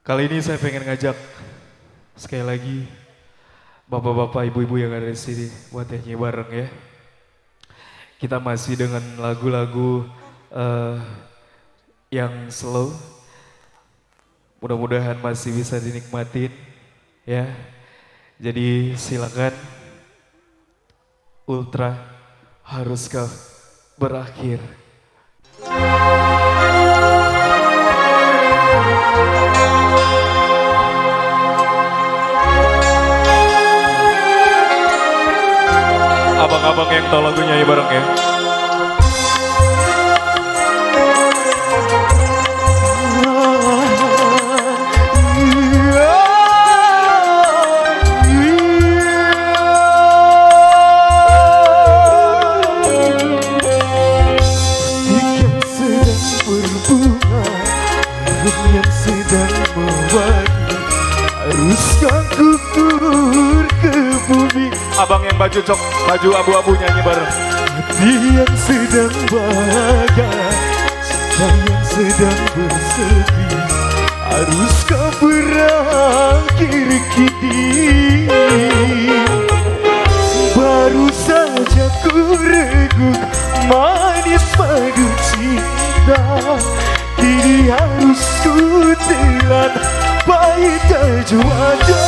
Kali ini saya pengen ngajak sekali lagi bapak-bapak, ibu-ibu yang ada di sini buat nyanyi bareng ya. Kita masih dengan lagu-lagu yang slow. Mudah-mudahan masih bisa dinikmatin ya. Jadi silakan. Ultra haruskah berakhir? Abang-abang yang tahu lagu nyanyi bareng ya. Yang sedang mewangi, haruskah gugur ke bumi? Abang yang baju abu-abu nyanyi bareng. Hati yang sedang bahagia, cinta yang sedang bersedih, haruskah berakhir kini? Baru saja ku reguk manis madu cinta, kini harus ku telan pahitnya juara.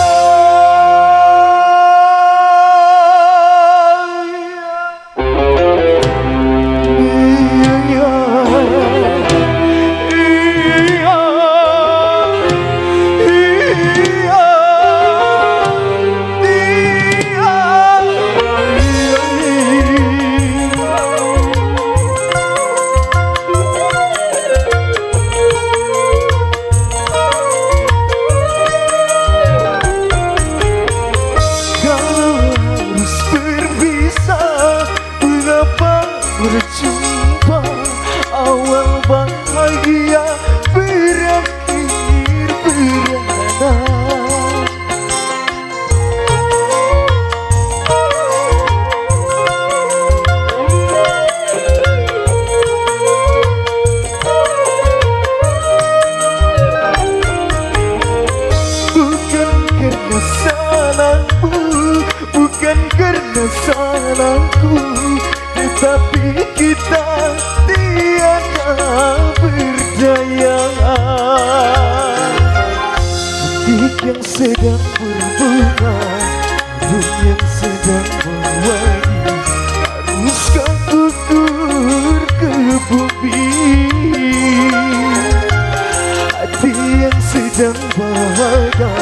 Berjumpa awal bahagia berakhir beranak. Bukan karena salahmu, bukan karena salahku, tetapi kita tiada berdaya. Butik yang sedang berbunga, burung yang sedang mewangi, haruskah gugur ke bumi? Hati yang sedang bahagia,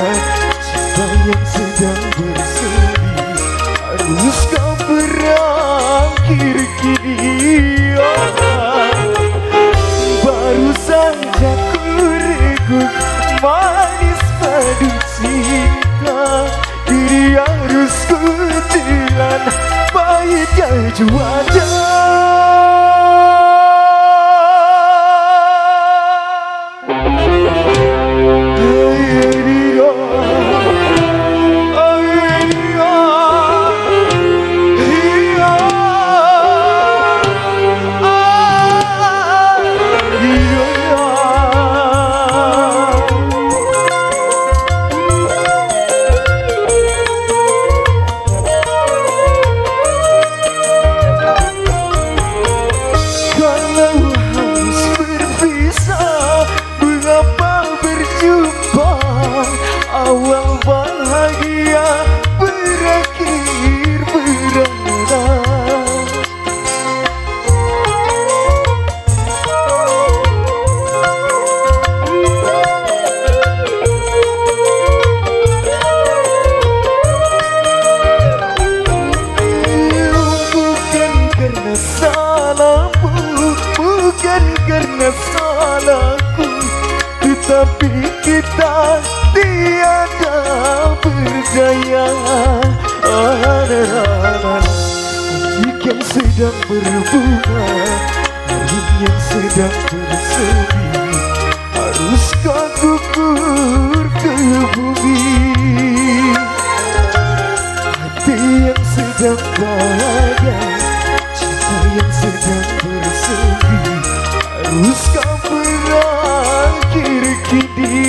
cinta yang sedang bersedih, haruskah berakhir kini? Baru saja ku reguk manis padu cinta, kini harus ku telan pahitnya juara. Awal bahagia berakhir beranak. Bukan karena salahmu, bukan karena salahku, tetapi kita tiada berdaya. Butik yang sedang berbunga, burung yang sedang bersedih, haruskah gugur ke bumi? Hati yang sedang bahagia, cinta yang sedang bersedih, haruskah berakhir kini?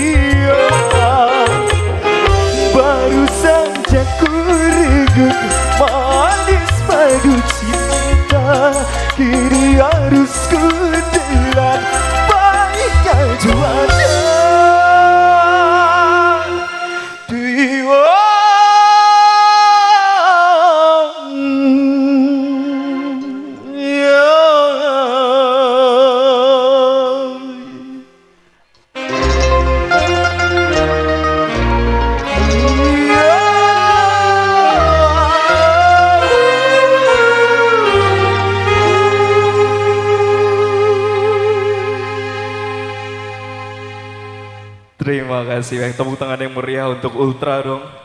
kasih. Yang tepuk tangan yang meriah untuk Ultra dong.